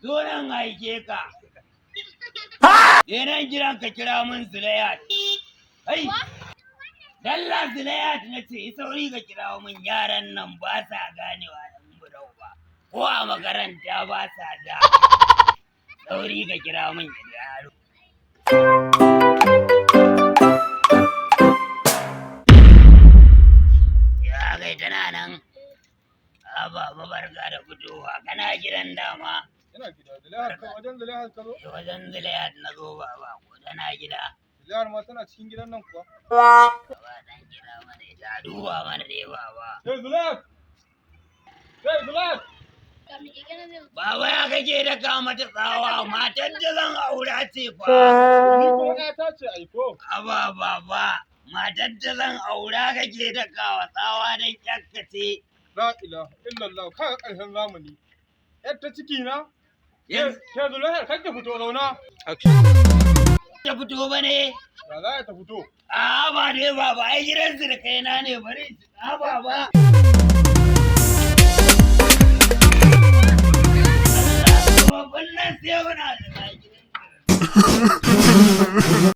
zo nan aike ka. Nan gidan ka kira min Zulayat. Hai, dalla Zulayat na ce, sauri ka kira min yaran nan ba sa ganewa ɗan budau ba. Ko a makaranta ba sa da. Sauri ka kira min yaro. Ya kai tana nan. Baba barka da fitowa, kana gidan dama. Ina gida, Zulaihat ka wajen Zulaihat ka zo? Wajen Zulaihat na zo baba, ko tana gida. Zulaihat ma tana cikin gidan nan kuwa? Baba dan kira mana ita, duba mana dai baba. Hey Zulaihat! Hey Zulaihat! Baba ya kake da ka mata tsawa, matar da zan aura ce fa. Ni kuma ƴata ce aiko. Aba baba, matar da zan aura kake da kawa tsawa dan kyakka ce. La ilaha illallah, kaga ƙarshen zamani. Yar ta ciki na? Yes. Ke Zulaihat kar ta fito zauna. Ta fito ba ne? Ya za ta fito? Ba dai baba, ai gidan su da kaina ne bari. Baba.